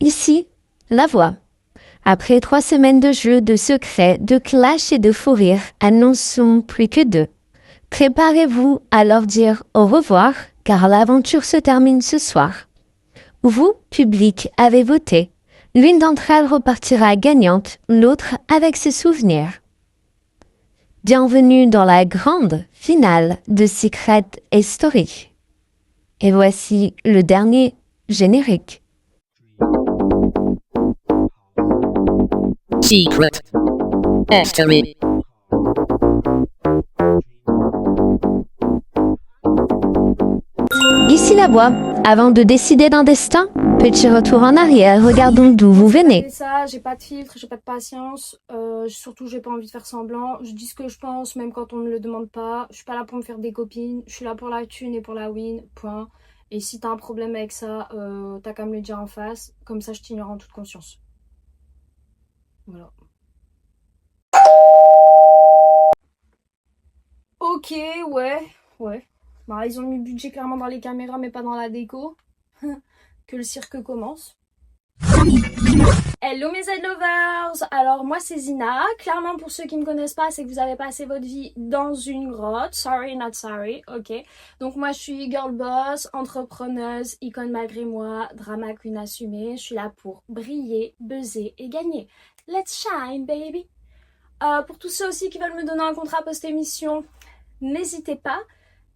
Ici, la voix. Après 3 semaines de jeux, de secrets, de clash et de fou rire, elles n'en sont plus que 2. Préparez-vous à leur dire au revoir, car l'aventure se termine ce soir. Vous, public, avez voté. L'une d'entre elles repartira gagnante, l'autre avec ses souvenirs. Bienvenue dans la grande finale de Secret Story. Et voici le dernier générique. Secret Story. Ici la voix. Avant de décider d'un destin, petit retour en arrière, regardons d'où vous venez. Ça, j'ai pas de filtre, j'ai pas de patience, surtout j'ai pas envie de faire semblant, je dis ce que je pense même quand on me le demande pas, je suis pas là pour me faire des copines, je suis là pour la thune et pour la win, point. Et si t'as un problème avec ça, t'as qu'à me le dire en face, comme ça je t'ignore en toute conscience. Voilà. Ok, ouais. Bah, ils ont mis le budget clairement dans les caméras mais pas dans la déco. Que le cirque commence. Hello mes Z-Lovers. Alors moi c'est Zina. Clairement pour ceux qui me connaissent pas, c'est que vous avez passé votre vie dans une grotte. Sorry not sorry, ok. Donc moi je suis girl boss, entrepreneuse, icône malgré moi, drama queen assumée. Je suis là pour briller, buzzer et gagner. Let's shine baby. Pour tous ceux aussi qui veulent me donner un contrat post-émission, n'hésitez pas.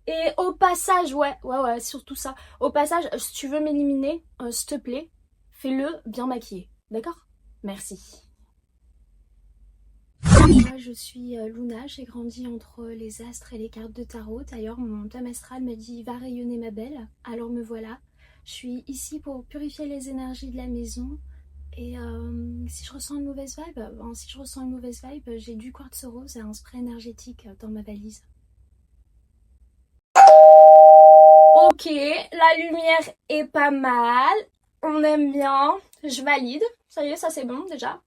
Et au passage, ouais, surtout ça. Au passage, si tu veux m'éliminer, s'il te plaît, fais-le bien maquillé. D'accord? Merci. Moi, je suis Luna, j'ai grandi entre les astres et les cartes de tarot. D'ailleurs, mon thème astral me dit « Va rayonner ma belle ». Alors me voilà. Je suis ici pour purifier les énergies de la maison. Et si je ressens une mauvaise vibe, j'ai du quartz rose et un spray énergétique dans ma valise. Ok, la lumière est pas mal, on aime bien, je valide, ça y est, ça c'est bon déjà.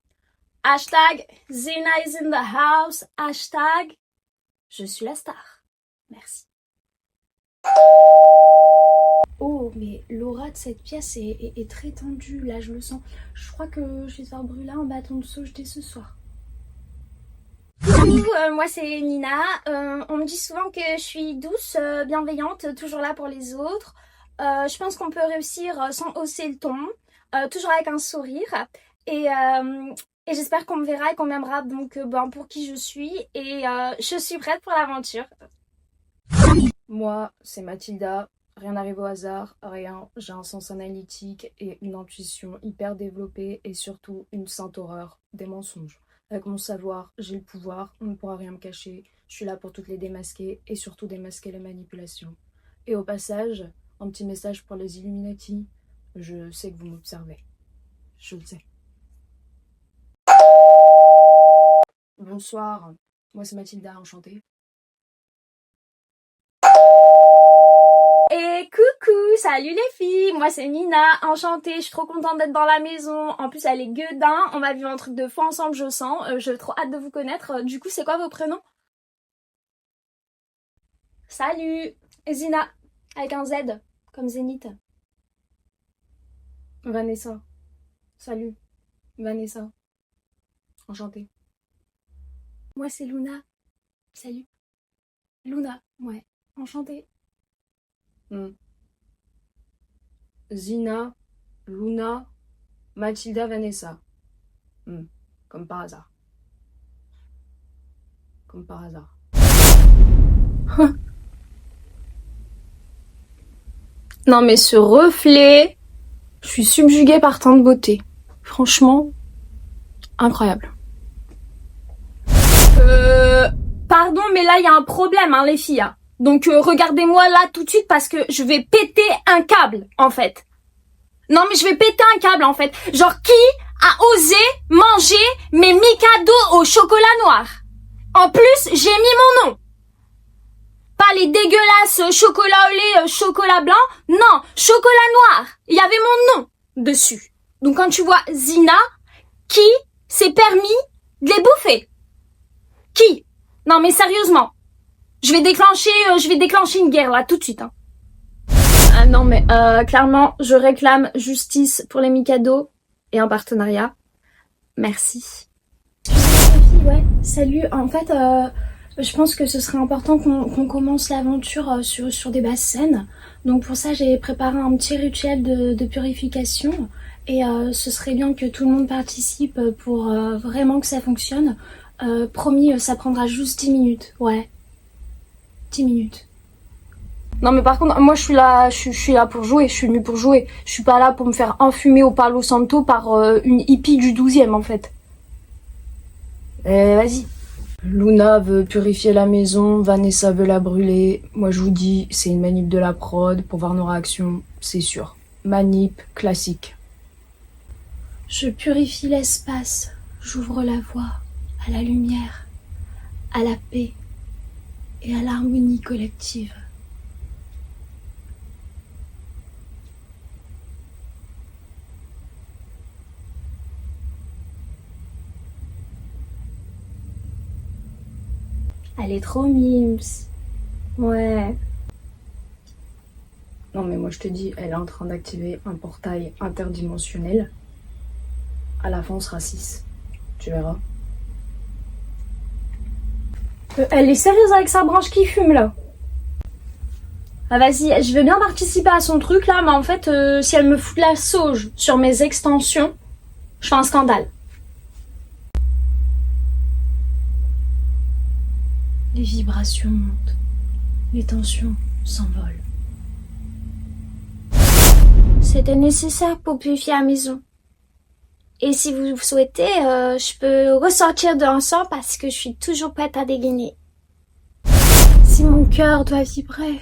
Hashtag Zina is in the house, hashtag je suis la star, merci. Oh, mais l'aura de cette pièce est très tendue, là je le sens. Je crois que je vais faire brûler un bâton de sauge dès ce soir. Moi c'est Nina, on me dit souvent que je suis douce, bienveillante, toujours là pour les autres. Je pense qu'on peut réussir sans hausser le ton, toujours avec un sourire. Et j'espère qu'on me verra et qu'on m'aimera donc pour qui je suis. Et je suis prête pour l'aventure. Moi c'est Mathilda, rien n'arrive au hasard, rien. J'ai un sens analytique et une intuition hyper développée et surtout une sainte horreur des mensonges. Avec mon savoir, j'ai le pouvoir, on ne pourra rien me cacher. Je suis là pour toutes les démasquer et surtout démasquer les manipulations. Et au passage, un petit message pour les Illuminati. Je sais que vous m'observez. Je le sais. Bonsoir, moi c'est Mathilda, enchantée. Et coucou, salut les filles, moi c'est Nina, enchantée, je suis trop contente d'être dans la maison, en plus elle est gueudin, on va vivre un truc de fou ensemble je sens, j'ai trop hâte de vous connaître, du coup c'est quoi vos prénoms? Salut, Zina, avec un Z, comme Zénith. Vanessa, salut, Vanessa, enchantée. Moi c'est Luna, salut, Luna, ouais, enchantée. Zina, Luna, Mathilda, Vanessa. Comme par hasard. Comme par hasard. Non mais ce reflet, je suis subjuguée par tant de beauté. Franchement, incroyable. Pardon mais là il y a un problème les filles. Donc regardez-moi là tout de suite parce que je vais péter un câble en fait. Non mais je vais péter un câble en fait. Genre qui a osé manger mes Mikado au chocolat noir? En plus j'ai mis mon nom. Pas les dégueulasses chocolat au lait, chocolat blanc. Non, chocolat noir. Il y avait mon nom dessus. Donc quand tu vois Zina, qui s'est permis de les bouffer? Qui? Non mais sérieusement. Je vais déclencher une guerre là tout de suite. Ah non mais clairement je réclame justice pour les Mikado. et un partenariat. Merci. Excusez-moi, ouais, salut. En fait, je pense que ce serait important qu'on commence l'aventure sur des basses scènes. Donc pour ça, j'ai préparé un petit rituel de purification. Et ce serait bien que tout le monde participe pour vraiment que ça fonctionne. Promis, ça prendra juste 10 minutes. Ouais. 10 minutes. Non mais par contre, moi je suis là pour jouer, je suis venue pour jouer. Je suis pas là pour me faire enfumer au Palo Santo par une hippie du 12e en fait. Vas-y. Luna veut purifier la maison, Vanessa veut la brûler. Moi je vous dis, c'est une manip de la prod pour voir nos réactions, c'est sûr. Manip classique. Je purifie l'espace, j'ouvre la voie à la lumière, à la paix et à l'harmonie collective. Elle est trop mimes. Ouais. Non mais moi je te dis, elle est en train d'activer un portail interdimensionnel. À la fin on sera 6. Tu verras. Elle est sérieuse avec sa branche qui fume là. Ah vas-y, je veux bien participer à son truc là, mais en fait, si elle me fout de la sauge sur mes extensions, je fais un scandale. Les vibrations montent, les tensions s'envolent. C'était nécessaire pour purifier la maison. Et si vous souhaitez, je peux ressortir de l'encens parce que je suis toujours prête à dégainer. Si mon cœur doit vibrer,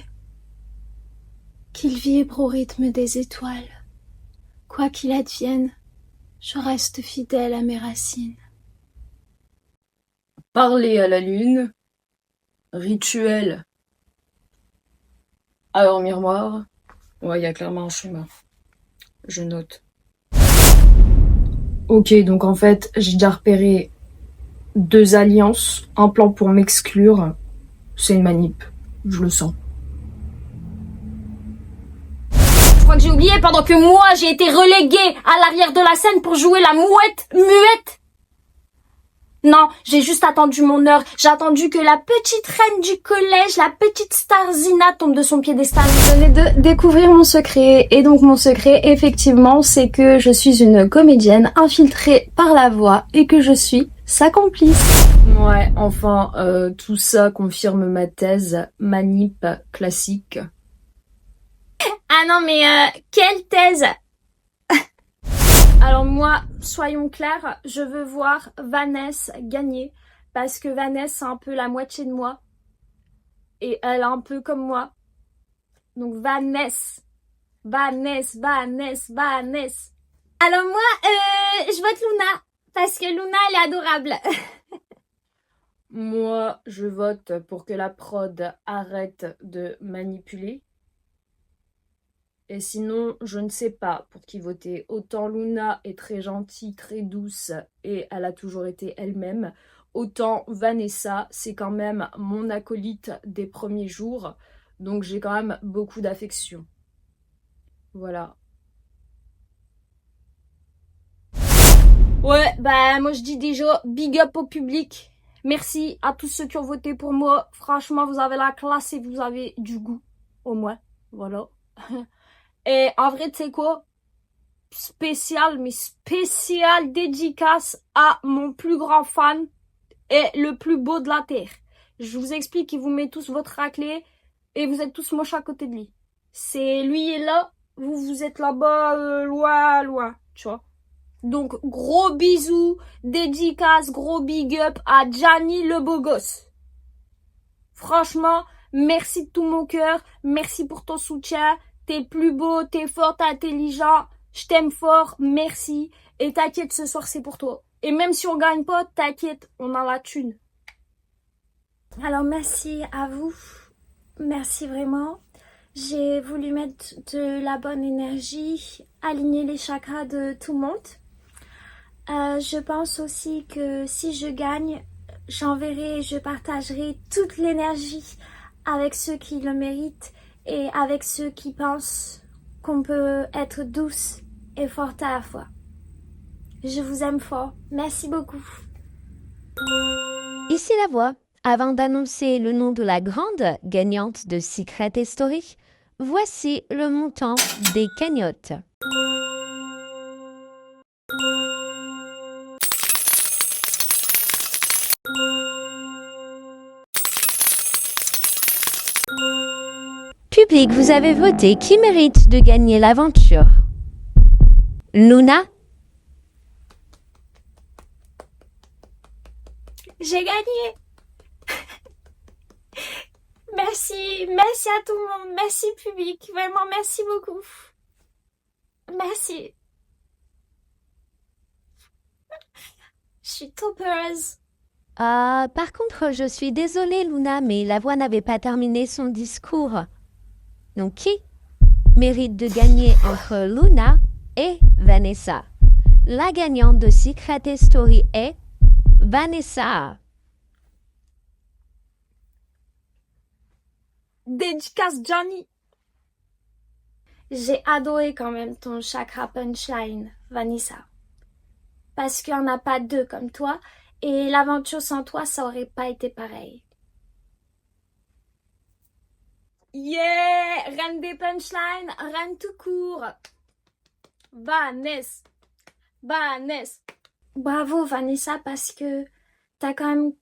qu'il vibre au rythme des étoiles. Quoi qu'il advienne, je reste fidèle à mes racines. Parler à la lune. Rituel. Alors miroir. Ouais, il y a clairement un schéma. Je note. Ok, donc en fait, j'ai déjà repéré 2 alliances, un plan pour m'exclure. C'est une manip, je le sens. Je crois que j'ai oublié pendant que moi j'ai été reléguée à l'arrière de la scène pour jouer la mouette muette. Non, j'ai juste attendu mon heure. J'ai attendu que la petite reine du collège, la petite star Zina tombe de son piédestal. Vous venez de découvrir mon secret. Et donc mon secret, effectivement, c'est que je suis une comédienne infiltrée par la voix et que je suis sa complice. Ouais, enfin, tout ça confirme ma thèse manip classique. Ah non mais quelle thèse. Alors moi, soyons clairs, je veux voir Vanessa gagner parce que Vanessa c'est un peu la moitié de moi et elle est un peu comme moi. Donc Vanessa. Alors moi, je vote Luna parce que Luna elle est adorable. Moi, je vote pour que la prod arrête de manipuler. Et sinon, je ne sais pas pour qui voter. Autant Luna est très gentille, très douce et elle a toujours été elle-même. Autant Vanessa, c'est quand même mon acolyte des premiers jours. Donc j'ai quand même beaucoup d'affection. Voilà. Ouais, bah moi je dis déjà big up au public. Merci à tous ceux qui ont voté pour moi. Franchement, vous avez la classe et vous avez du goût. Au moins, voilà. Et en vrai, tu sais quoi? Spécial dédicace à mon plus grand fan et le plus beau de la Terre. Je vous explique, il vous met tous votre raclée et vous êtes tous moches à côté de lui. C'est lui est là, vous êtes là-bas, loin, tu vois. Donc, gros bisous, dédicace, gros big up à Gianni le beau gosse. Franchement, merci de tout mon cœur, merci pour ton soutien. T'es plus beau, t'es fort, t'es intelligent. Je t'aime fort, merci. Et t'inquiète, ce soir, c'est pour toi. Et même si on gagne pas, t'inquiète, on a la thune. Alors, merci à vous. Merci vraiment. J'ai voulu mettre de la bonne énergie, aligner les chakras de tout le monde. Je pense aussi que si je gagne, j'enverrai, je partagerai toute l'énergie avec ceux qui le méritent. Et avec ceux qui pensent qu'on peut être douce et forte à la fois. Je vous aime fort. Merci beaucoup. Ici la voix. Avant d'annoncer le nom de la grande gagnante de Secret Story, voici le montant des cagnottes. Public, vous avez voté qui mérite de gagner l'aventure? Luna? J'ai gagné. Merci à tout le monde, merci public, vraiment merci beaucoup. Merci. Je suis trop heureuse. Par contre, je suis désolée Luna, mais la voix n'avait pas terminé son discours. Donc qui mérite de gagner entre Luna et Vanessa? La gagnante de Secret Story est Vanessa. Dédicace Johnny. J'ai adoré quand même ton chakra punchline, Vanessa. Parce qu'il n'y en a pas deux comme toi, et l'aventure sans toi, ça aurait pas été pareil. Yeah! Reine des punchlines, reine tout court. Vanessa. Bravo Vanessa, parce que t'as quand même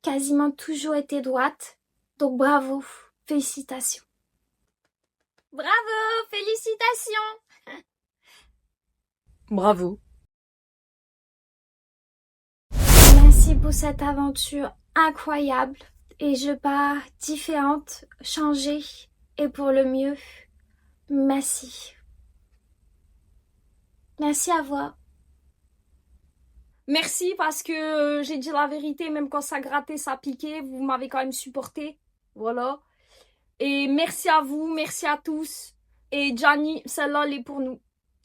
quasiment toujours été droite. Donc bravo, félicitations. Bravo, félicitations. Bravo. Merci pour cette aventure incroyable. Et je pars différente, changée et pour le mieux. Merci. Merci à vous. Merci parce que j'ai dit la vérité, même quand ça grattait, ça piquait. Vous m'avez quand même supporté. Voilà. Et merci à vous, merci à tous. Et Gianni, celle-là, elle est pour nous.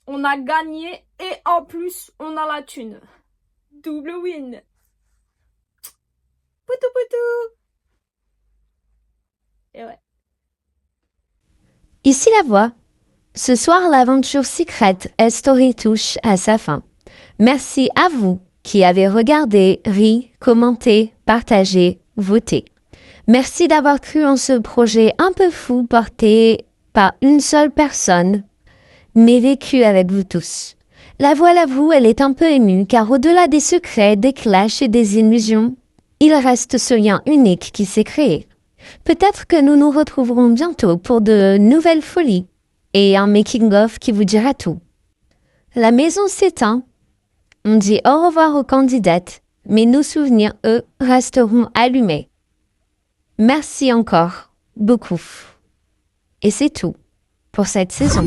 On a gagné et en plus, on a la thune. Double win. Poutou poutou. Et ouais. Ici la voix. Ce soir, l'aventure Secret Story touche à sa fin. Merci à vous qui avez regardé, ri, commenté, partagé, voté. Merci d'avoir cru en ce projet un peu fou porté par une seule personne, mais vécu avec vous tous. La voix à vous, elle est un peu émue car au-delà des secrets, des clashs et des illusions, il reste ce lien unique qui s'est créé. Peut-être que nous nous retrouverons bientôt pour de nouvelles folies et un making-of qui vous dira tout. La maison s'éteint. On dit au revoir aux candidates, mais nos souvenirs, eux, resteront allumés. Merci encore, beaucoup. Et c'est tout pour cette saison.